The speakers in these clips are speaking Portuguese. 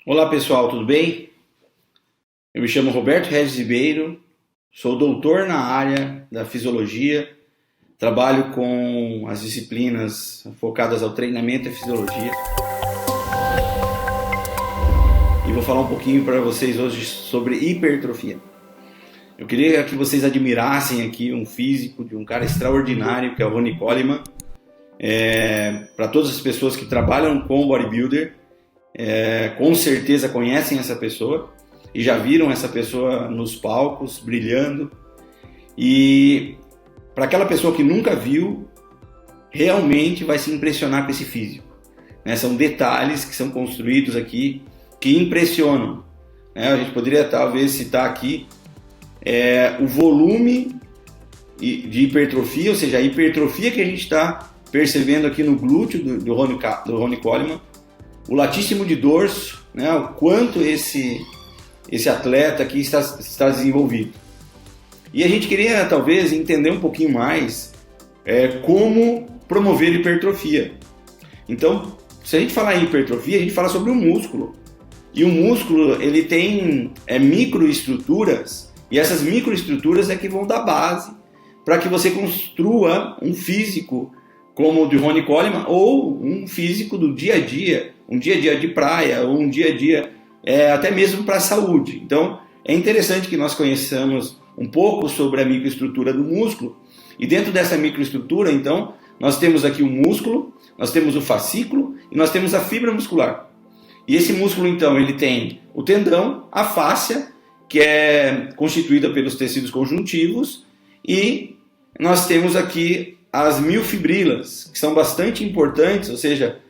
Olá pessoal, tudo bem? Eu me chamo Roberto Regis Ribeiro, sou doutor na área da fisiologia, trabalho com as disciplinas focadas ao treinamento e fisiologia e vou falar um pouquinho para vocês hoje sobre hipertrofia. Eu queria que vocês admirassem aqui um físico de um cara extraordinário que é o Ronnie Coleman. Para todas as pessoas que trabalham com bodybuilder, com certeza conhecem essa pessoa e já viram essa pessoa nos palcos brilhando, e para aquela pessoa que nunca viu, realmente vai se impressionar com esse físico, né? São detalhes que são construídos aqui que impressionam, né? A gente poderia talvez citar aqui o volume de hipertrofia, ou seja, a hipertrofia que a gente está percebendo aqui no glúteo do Ronnie Coleman, o latíssimo de dorso, né, o quanto esse atleta aqui está desenvolvido. E a gente queria talvez entender um pouquinho mais como promover hipertrofia. Então, se a gente falar em hipertrofia, a gente fala sobre o músculo. E o músculo ele tem microestruturas, e essas microestruturas é que vão dar base para que você construa um físico como o de Ronnie Coleman, ou um físico do dia a dia, um dia a dia de praia, ou um dia a dia até mesmo para a saúde. Então, é interessante que nós conheçamos um pouco sobre a microestrutura do músculo, e dentro dessa microestrutura, então, nós temos aqui o músculo, nós temos o fascículo e nós temos a fibra muscular. E esse músculo, então, ele tem o tendão, a fáscia, que é constituída pelos tecidos conjuntivos, e nós temos aqui as miofibrilas, que são bastante importantes, ou seja,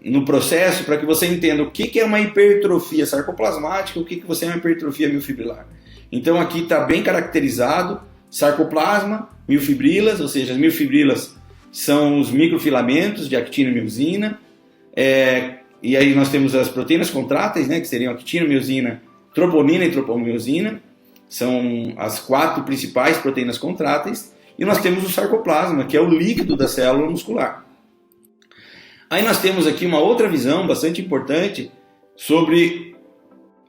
no processo, para que você entenda o que é uma hipertrofia sarcoplasmática, o que você é uma hipertrofia miofibrilar. Então aqui está bem caracterizado sarcoplasma, miofibrilas, ou seja, as miofibrilas são os microfilamentos de actina e miosina, e aí nós temos as proteínas contráteis, né, que seriam actina, miosina, troponina e tropomiosina, são as 4 principais proteínas contráteis. E nós temos o sarcoplasma, que é o líquido da célula muscular. Aí nós temos aqui uma outra visão bastante importante sobre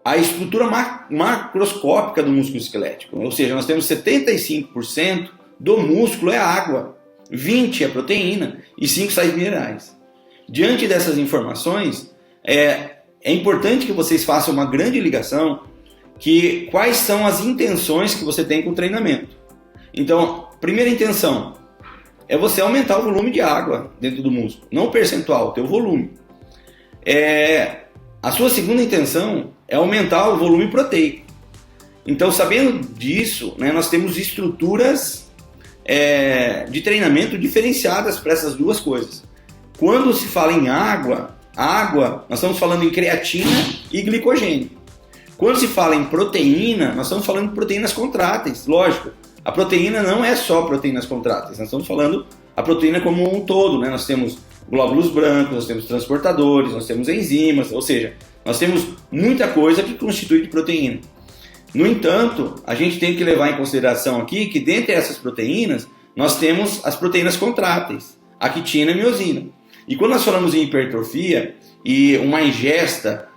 a estrutura macroscópica do músculo esquelético. Ou seja, nós temos 75% do músculo é água, 20% é proteína e 5% sais minerais. Diante dessas informações, é importante que vocês façam uma grande ligação que quais são as intenções que você tem com o treinamento. Então, primeira intenção é você aumentar o volume de água dentro do músculo, não o percentual, o teu volume. A sua segunda intenção é aumentar o volume proteico. Então, sabendo disso, né, nós temos estruturas de treinamento diferenciadas para essas duas coisas. Quando se fala em água, nós estamos falando em creatina e glicogênio. Quando se fala em proteína, nós estamos falando de proteínas contráteis, lógico. A proteína não é só proteínas contráteis, nós estamos falando a proteína como um todo, né? Nós temos glóbulos brancos, nós temos transportadores, nós temos enzimas, ou seja, nós temos muita coisa que constitui de proteína. No entanto, a gente tem que levar em consideração aqui que dentre essas proteínas, nós temos as proteínas contráteis, actina e miosina. E quando nós falamos em hipertrofia e uma ingesta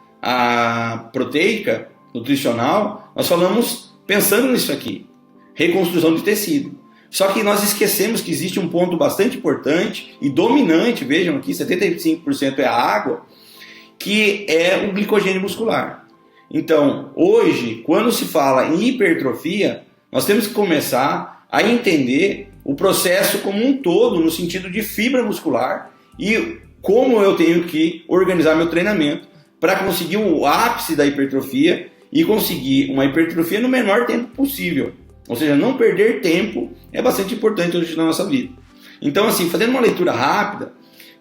proteica, nutricional, nós falamos pensando nisso aqui. Reconstrução de tecido. Só que nós esquecemos que existe um ponto bastante importante e dominante, vejam aqui, 75% é a água, que é o glicogênio muscular. Então, hoje, quando se fala em hipertrofia, nós temos que começar a entender o processo como um todo, no sentido de fibra muscular, e como eu tenho que organizar meu treinamento para conseguir o ápice da hipertrofia e conseguir uma hipertrofia no menor tempo possível. Ou seja, não perder tempo é bastante importante hoje na nossa vida. Então, assim, fazendo uma leitura rápida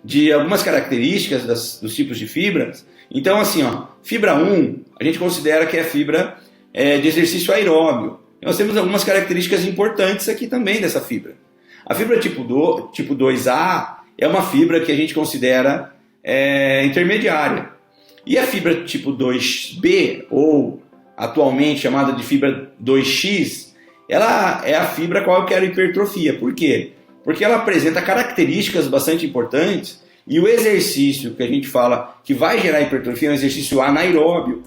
de algumas características dos tipos de fibras. Então, assim, fibra 1, a gente considera que é fibra de exercício aeróbio. Nós temos algumas características importantes aqui também dessa fibra. A fibra tipo 2A é uma fibra que a gente considera intermediária. E a fibra tipo 2B, ou atualmente chamada de fibra 2X, ela é a fibra a qual eu quero hipertrofia. Por quê? Porque ela apresenta características bastante importantes E o exercício que a gente fala que vai gerar hipertrofia é um exercício anaeróbio.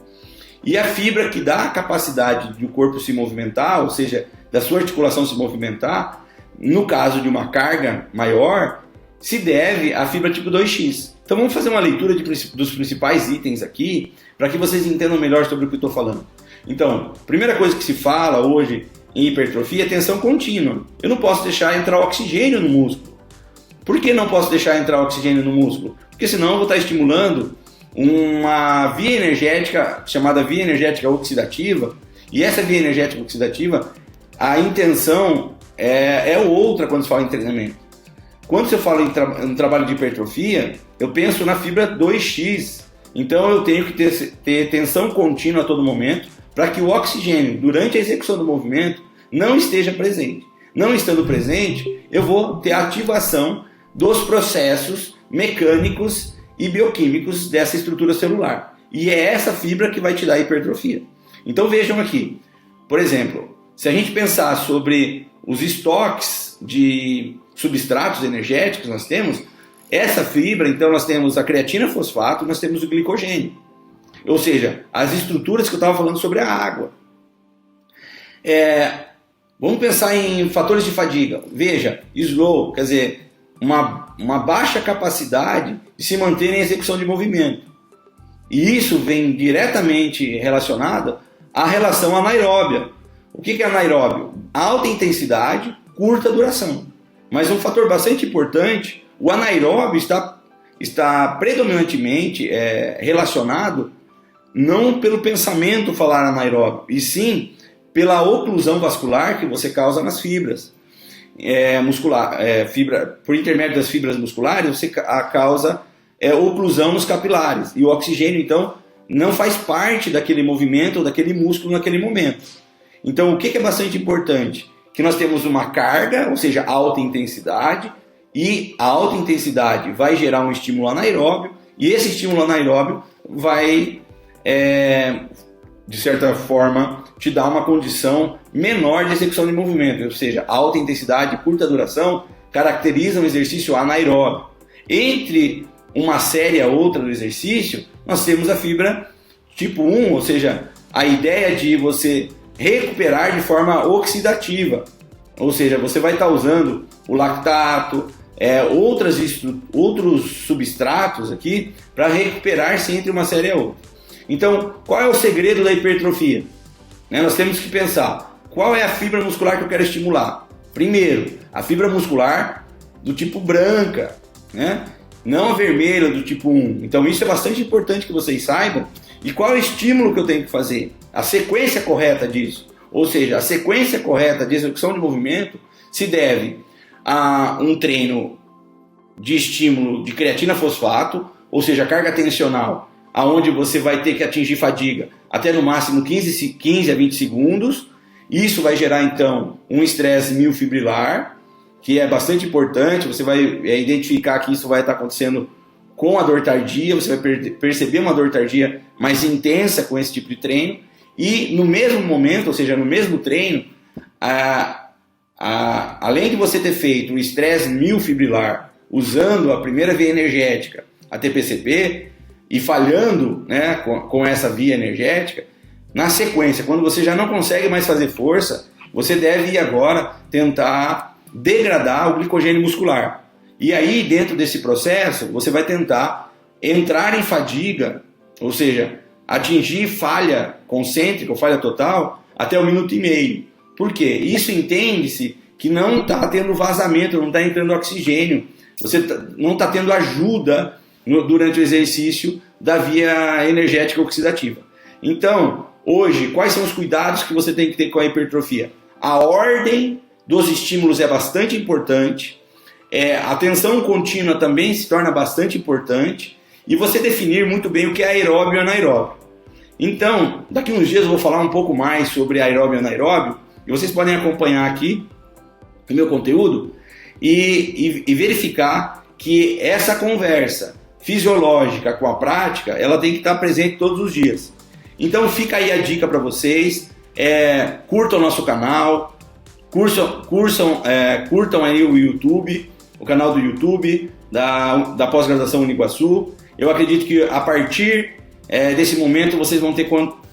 E a fibra que dá a capacidade do corpo se movimentar, ou seja, da sua articulação se movimentar, no caso de uma carga maior, se deve à fibra tipo 2X. Então vamos fazer uma leitura dos principais itens aqui, para que vocês entendam melhor sobre o que eu estou falando. Então, primeira coisa que se fala hoje em hipertrofia é tensão contínua. Eu não posso deixar entrar oxigênio no músculo. Por que não posso deixar entrar oxigênio no músculo? Porque senão eu vou estar estimulando uma via energética chamada via energética oxidativa, e essa via energética oxidativa, a intenção é outra quando se fala em treinamento. Quando se fala em trabalho de hipertrofia, eu penso na fibra 2X, então eu tenho que ter tensão contínua a todo momento para que o oxigênio, durante a execução do movimento, não esteja presente. Não estando presente, eu vou ter a ativação dos processos mecânicos e bioquímicos dessa estrutura celular. E é essa fibra que vai te dar hipertrofia. Então vejam aqui, por exemplo, se a gente pensar sobre os estoques de substratos energéticos nós temos, essa fibra, então nós temos a creatina fosfato, nós temos o glicogênio. Ou seja, as estruturas que eu estava falando sobre a água. Vamos pensar em fatores de fadiga. Veja, slow, quer dizer, uma baixa capacidade de se manter em execução de movimento. E isso vem diretamente relacionado à relação anaeróbia. O que é anaeróbio? Alta intensidade, curta duração. Mas um fator bastante importante, o anaeróbio está predominantemente relacionado não pelo pensamento falar anaeróbio, e sim pela oclusão vascular que você causa nas fibras por intermédio das fibras musculares, você causa oclusão nos capilares, e o oxigênio, então, não faz parte daquele movimento ou daquele músculo naquele momento. Então, o que é bastante importante? Que nós temos uma carga, ou seja, alta intensidade, e a alta intensidade vai gerar um estímulo anaeróbio, e esse estímulo anaeróbio vai, de certa forma, te dar uma condição menor de execução de movimento, ou seja, alta intensidade e curta duração caracterizam o exercício anaeróbio. Entre uma série a outra do exercício, nós temos a fibra tipo 1, ou seja, a ideia de você recuperar de forma oxidativa, ou seja, você vai estar usando o lactato, outros substratos aqui para recuperar-se entre uma série a outra. Então, qual é o segredo da hipertrofia? Nós temos que pensar, qual é a fibra muscular que eu quero estimular? Primeiro, a fibra muscular do tipo branca, não a vermelha do tipo 1. Então isso é bastante importante que vocês saibam. E qual é o estímulo que eu tenho que fazer? A sequência correta disso. Ou seja, a sequência correta de execução de movimento se deve a um treino de estímulo de creatina fosfato, ou seja, carga tensional, aonde você vai ter que atingir fadiga até no máximo 15 a 20 segundos. Isso vai gerar então um estresse miofibrilar, que é bastante importante. Você vai identificar que isso vai estar acontecendo com a dor tardia, você vai perceber uma dor tardia mais intensa com esse tipo de treino. E no mesmo momento, ou seja, no mesmo treino, além de você ter feito um estresse miofibrilar usando a primeira via energética, a TPCP, e falhando com essa via energética, na sequência, quando você já não consegue mais fazer força, você deve ir agora tentar degradar o glicogênio muscular. E aí, dentro desse processo, você vai tentar entrar em fadiga, ou seja, atingir falha concêntrica ou falha total até 1 minuto e meio. Por quê? Isso entende-se que não está tendo vazamento, não está entrando oxigênio, você não está tendo ajuda durante o exercício da via energética oxidativa. Então, hoje, quais são os cuidados que você tem que ter com a hipertrofia? A ordem dos estímulos é bastante importante, a tensão contínua também se torna bastante importante, e você definir muito bem o que é aeróbio e anaeróbio. Então, daqui uns dias eu vou falar um pouco mais sobre aeróbio e anaeróbio, e vocês podem acompanhar aqui o meu conteúdo e verificar que essa conversa fisiológica com a prática, ela tem que estar presente todos os dias. Então fica aí a dica para vocês, curtam o nosso canal, curtam aí o YouTube, o canal do YouTube, da pós-graduação Uniguaçu. Eu acredito que a partir desse momento vocês vão ter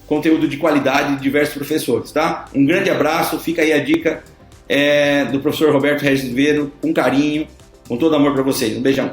conteúdo de qualidade de diversos professores, tá? Um grande abraço, fica aí a dica do professor Roberto Regis Ribeiro, com carinho, com todo amor para vocês. Um beijão.